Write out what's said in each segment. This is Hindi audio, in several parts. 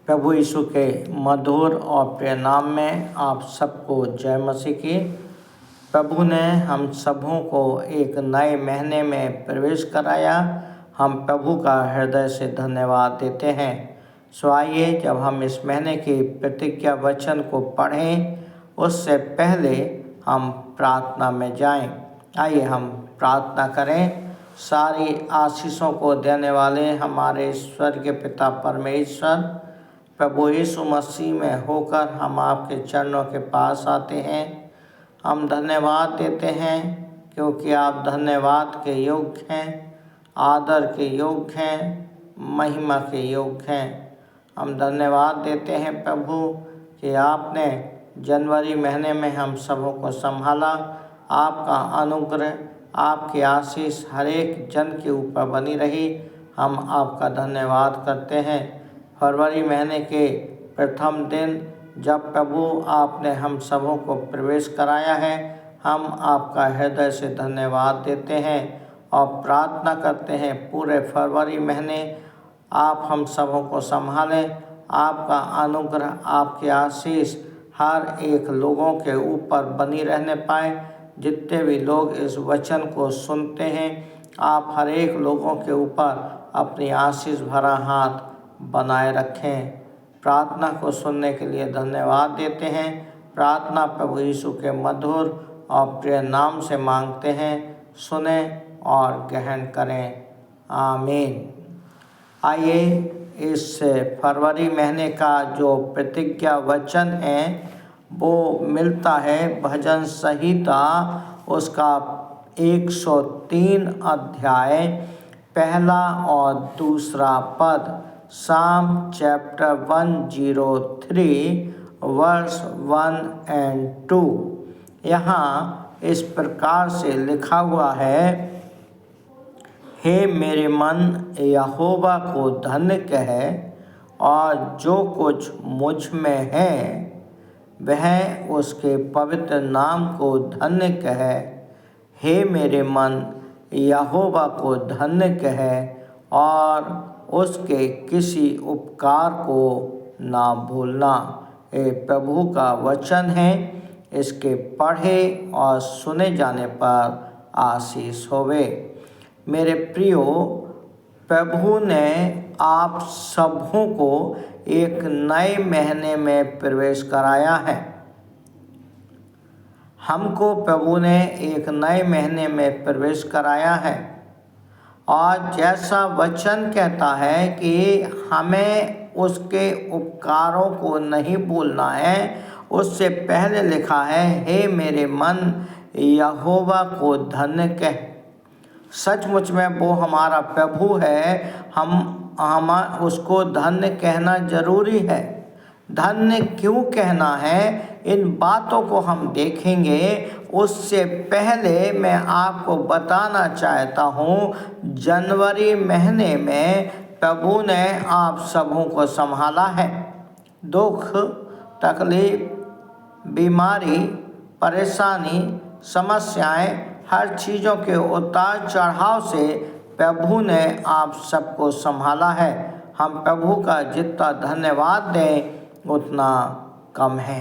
प्रभु यीशु के मधुर और प्रिय नाम में आप सबको जय मसीह की। प्रभु ने हम सबों को एक नए महीने में प्रवेश कराया। हम प्रभु का हृदय से धन्यवाद देते हैं। सो आइए, जब हम इस महीने की प्रतिज्ञा वचन को पढ़ें उससे पहले हम प्रार्थना में जाएं। आइए हम प्रार्थना करें। सारी आशीषों को देने वाले हमारे स्वर्गीय पिता परमेश्वर, प्रभु यीशु मसीह में होकर हम आपके चरणों के पास आते हैं। हम धन्यवाद देते हैं क्योंकि आप धन्यवाद के योग्य हैं, आदर के योग्य हैं, महिमा के योग्य हैं। हम धन्यवाद देते हैं प्रभु कि आपने जनवरी महीने में हम सबों को संभाला। आपका अनुग्रह, आपकी आशीष हर एक जन के ऊपर बनी रही। हम आपका धन्यवाद करते हैं। फरवरी महीने के प्रथम दिन जब प्रभु आपने हम सबों को प्रवेश कराया है, हम आपका हृदय से धन्यवाद देते हैं और प्रार्थना करते हैं पूरे फरवरी महीने आप हम सबों को संभालें। आपका अनुग्रह, आपकी आशीष हर एक लोगों के ऊपर बनी रहने पाए। जितने भी लोग इस वचन को सुनते हैं, आप हर एक लोगों के ऊपर अपनी आशीष भरा हाथ बनाए रखें। प्रार्थना को सुनने के लिए धन्यवाद देते हैं। प्रार्थना प्रभु यीशु के मधुर और प्रिय नाम से मांगते हैं। सुने और ग्रहण करें। आमीन। आइए, इस फरवरी महीने का जो प्रतिज्ञा वचन है वो मिलता है भजन संहिता उसका 103 अध्याय पहला और दूसरा पद, साम चैप्टर 103 वर्स 1 और 2। यहाँ इस प्रकार से लिखा हुआ है, हे मेरे मन यहोवा को धन्य कह और जो कुछ मुझ में है वह उसके पवित्र नाम को धन्य कह। हे मेरे मन यहोवा को धन्य कह और उसके किसी उपकार को ना भूलना। ये प्रभु का वचन है, इसके पढ़े और सुने जाने पर आशीष होवे। मेरे प्रियो, प्रभु ने आप सबों को एक नए महीने में प्रवेश कराया है। हमको प्रभु ने एक नए महीने में प्रवेश कराया है और जैसा वचन कहता है कि हमें उसके उपकारों को नहीं भूलना है, उससे पहले लिखा है, हे मेरे मन यहोवा को धन्य कह। सचमुच में वो हमारा प्रभु है, हम उसको धन्य कहना जरूरी है। धन्य क्यों कहना है, इन बातों को हम देखेंगे। उससे पहले मैं आपको बताना चाहता हूँ, जनवरी महीने में प्रभु ने आप सबों को संभाला है। दुख, तकलीफ, बीमारी, परेशानी, समस्याएं, हर चीज़ों के उतार चढ़ाव से प्रभु ने आप सबको संभाला है। हम प्रभु का जितना धन्यवाद दें उतना कम है।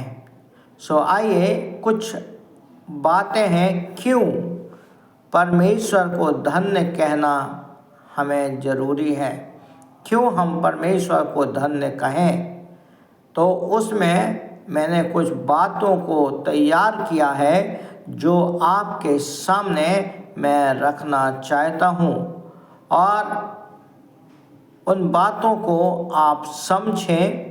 सो आइए, कुछ बातें हैं क्यों परमेश्वर को धन्य कहना हमें ज़रूरी है, क्यों हम परमेश्वर को धन्य कहें। तो उसमें मैंने कुछ बातों को तैयार किया है जो आपके सामने मैं रखना चाहता हूँ और उन बातों को आप समझें,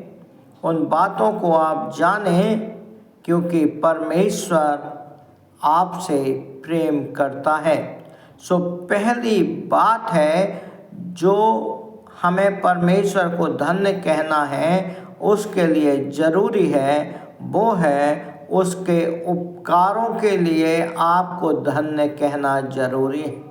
उन बातों को आप जानें, क्योंकि परमेश्वर आपसे प्रेम करता है। सो पहली बात है जो हमें परमेश्वर को धन्य कहना है, उसके लिए ज़रूरी है, वो है उसके उपकारों के लिए आपको धन्य कहना जरूरी है।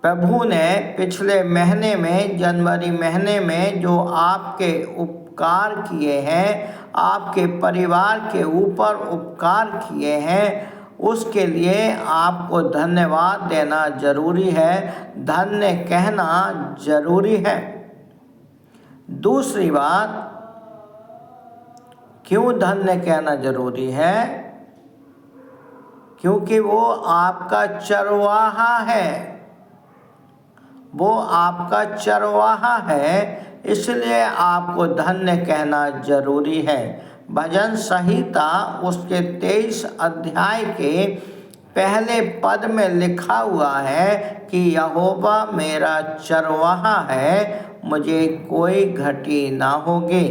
प्रभु ने पिछले महीने में, जनवरी महीने में जो आपके उपकार किए हैं, आपके परिवार के ऊपर उपकार किए हैं, उसके लिए आपको धन्यवाद देना जरूरी है, धन्य कहना जरूरी है। दूसरी बात, क्यों धन्य कहना जरूरी है? क्योंकि वो आपका चरवाहा है, वो आपका चरवाहा है, इसलिए आपको धन्य कहना जरूरी है। भजन संहिता उसके 23 अध्याय के पहले पद में लिखा हुआ है कि यहोवा मेरा चरवाहा है, मुझे कोई घटी ना होगी।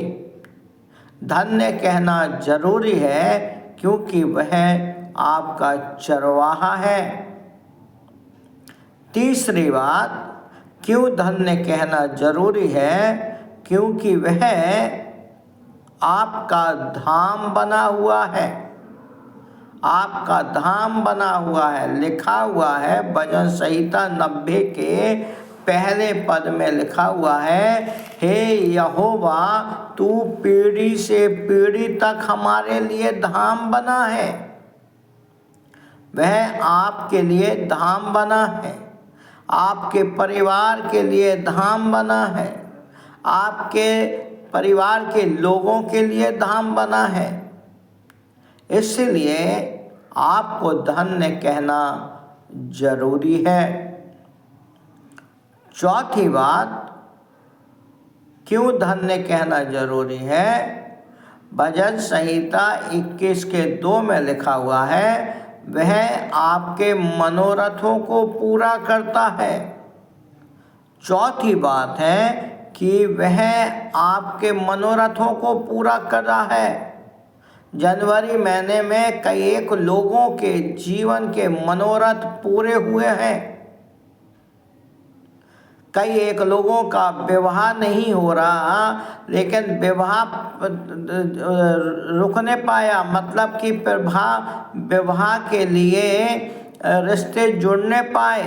धन्य कहना जरूरी है क्योंकि वह आपका चरवाहा है। तीसरी बात, क्यों धन्य कहना जरूरी है? क्योंकि वह आपका धाम बना हुआ है, आपका धाम बना हुआ है। लिखा हुआ है भजन संहिता 90 के पहले पद में लिखा हुआ है, हे यहोवा तू पीढ़ी से पीढ़ी तक हमारे लिए धाम बना है। वह आपके लिए धाम बना है, आपके परिवार के लिए धाम बना है, आपके परिवार के लोगों के लिए धाम बना है। इसलिए आपको धन्य कहना जरूरी है। चौथी बात, क्यों धन्य कहना जरूरी है? भजन संहिता 21 के 2 में लिखा हुआ है, वह आपके मनोरथों को पूरा करता है। चौथी बात है कि वह आपके मनोरथों को पूरा कर रहा है। जनवरी महीने में कई एक लोगों के जीवन के मनोरथ पूरे हुए हैं। कई एक लोगों का विवाह नहीं हो रहा, लेकिन विवाह रुकने पाया, मतलब कि विवाह के लिए रिश्ते जुड़ने पाए,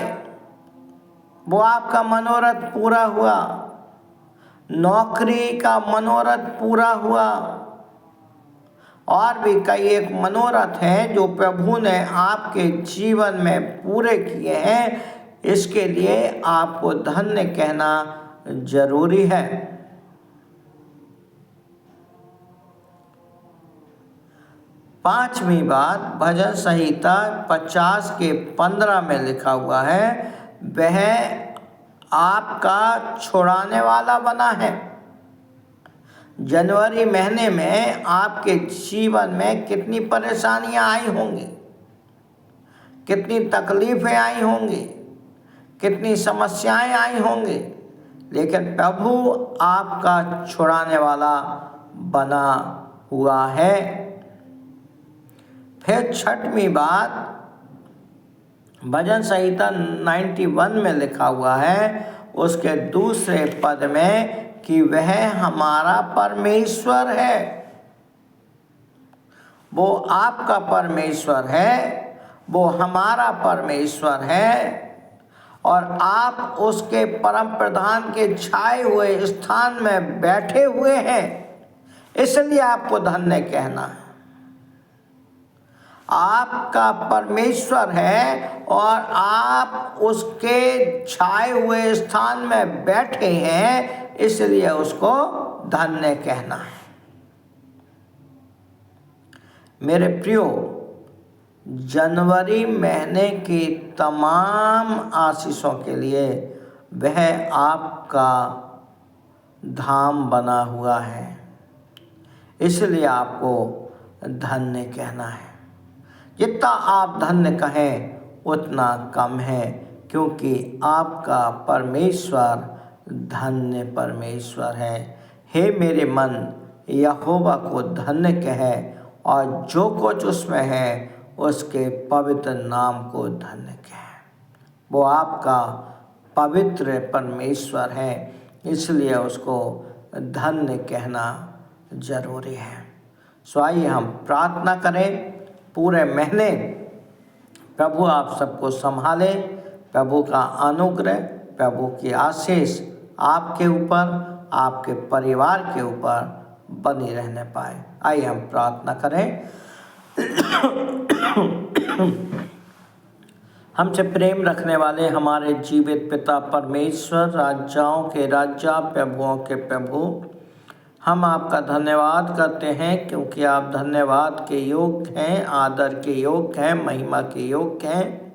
वो आपका मनोरथ पूरा हुआ। नौकरी का मनोरथ पूरा हुआ। और भी कई एक मनोरथ हैं जो प्रभु ने आपके जीवन में पूरे किए हैं। इसके लिए आपको धन्य कहना जरूरी है। पांचवी बात, भजन संहिता 50 के 15 में लिखा हुआ है, वह आपका छुड़ाने वाला बना है। जनवरी महीने में आपके जीवन में कितनी परेशानियां आई होंगी, कितनी तकलीफें आई होंगी, कितनी समस्याएं आई होंगी, लेकिन प्रभु आपका छुड़ाने वाला बना हुआ है। फिर छठवीं बात, भजन संहिता 91 में लिखा हुआ है उसके दूसरे पद में कि वह हमारा परमेश्वर है। वो आपका परमेश्वर है, वो हमारा परमेश्वर है, और आप उसके परम प्रधान के छाए हुए स्थान में बैठे हुए हैं। इसलिए आपको धन्य कहना है। आपका परमेश्वर है और आप उसके छाए हुए स्थान में बैठे हैं, इसलिए उसको धन्य कहना है। मेरे प्रियो, जनवरी महीने की तमाम आशीषों के लिए वह आपका धाम बना हुआ है, इसलिए आपको धन्य कहना है। जितना आप धन्य कहें उतना कम है, क्योंकि आपका परमेश्वर धन्य परमेश्वर है। हे मेरे मन, यहोवा को धन्य कहे और जो कुछ उसमें है उसके पवित्र नाम को धन्य कहे। वो आपका पवित्र परमेश्वर है, इसलिए उसको धन्य कहना जरूरी है। सो आइए हम प्रार्थना करें। पूरे महीने प्रभु आप सबको संभाले, प्रभु का अनुग्रह, प्रभु की आशीष आपके ऊपर, आपके परिवार के ऊपर बनी रहने पाए। आइए हम प्रार्थना करें। हमसे प्रेम रखने वाले हमारे जीवित पिता परमेश्वर, राजाओं के राजा, प्रभुओं के प्रभु, हम आपका धन्यवाद करते हैं क्योंकि आप धन्यवाद के योग्य हैं, आदर के योग्य हैं, महिमा के योग्य हैं।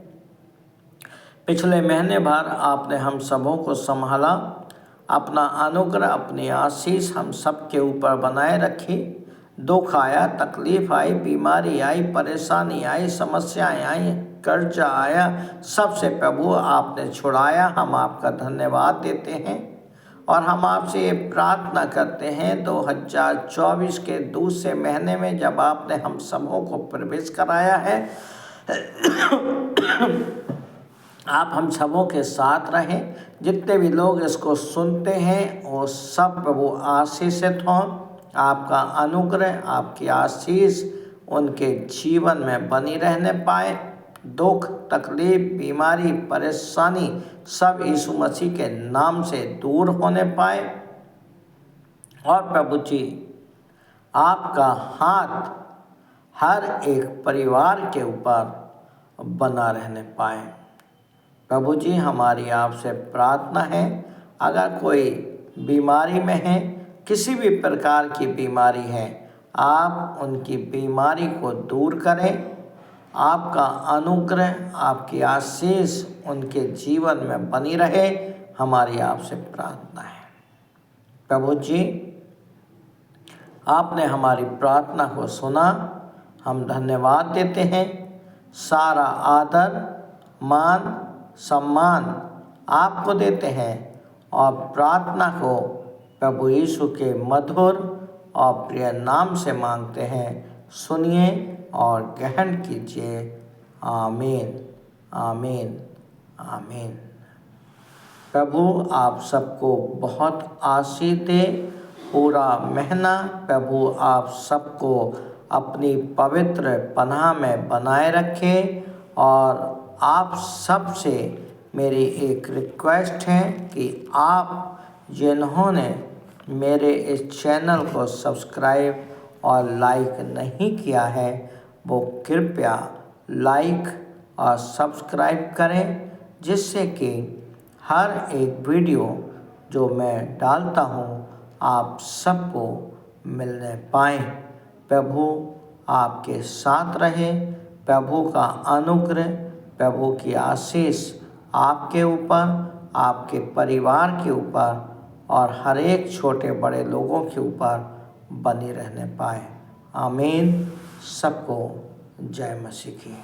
पिछले महीने भर आपने हम सबों को संभाला, अपना अनुग्रह, अपनी आशीष हम सब के ऊपर बनाए रखी। दुख आया, तकलीफ आई, बीमारी आई, परेशानी आई, समस्याएं आई, कर्जा आया, सबसे प्रभु आपने छुड़ाया। हम आपका धन्यवाद देते हैं और हम आपसे ये प्रार्थना करते हैं 2024 के दूसरे महीने में जब आपने हम सबों को प्रवेश कराया है, आप हम सबों के साथ रहें। जितने भी लोग इसको सुनते हैं वो सब प्रभु आशीषित हों। आपका अनुग्रह, आपकी आशीष उनके जीवन में बनी रहने पाए। दुख, तकलीफ, बीमारी, परेशानी सब यीशु मसीह के नाम से दूर होने पाए। और प्रभु जी आपका हाथ हर एक परिवार के ऊपर बना रहने पाए। प्रभु जी हमारी आपसे प्रार्थना है, अगर कोई बीमारी में है, किसी भी प्रकार की बीमारी है, आप उनकी बीमारी को दूर करें। आपका अनुग्रह, आपकी आशीष उनके जीवन में बनी रहे, हमारी आपसे प्रार्थना है। प्रभु जी आपने हमारी प्रार्थना को सुना, हम धन्यवाद देते हैं। सारा आदर, मान, सम्मान आपको देते हैं और प्रार्थना को प्रभु यीशु के मधुर और प्रिय नाम से मांगते हैं। सुनिए और ग्रहण कीजिए। आमीन, आमीन, आमीन। प्रभु आप सबको बहुत आशीष दे। पूरा महीना प्रभु आप सबको अपनी पवित्र पनाह में बनाए रखे। और आप सब से मेरी एक रिक्वेस्ट है कि आप जिन्होंने मेरे इस चैनल को सब्सक्राइब और लाइक नहीं किया है, वो कृपया लाइक और सब्सक्राइब करें, जिससे कि हर एक वीडियो जो मैं डालता हूँ आप सबको मिलने पाएँ। प्रभु आपके साथ रहे। प्रभु का अनुग्रह, प्रभु की आशीष आपके ऊपर, आपके परिवार के ऊपर और हर एक छोटे बड़े लोगों के ऊपर बनी रहने पाए। आमीन। सबको जय मसीह की।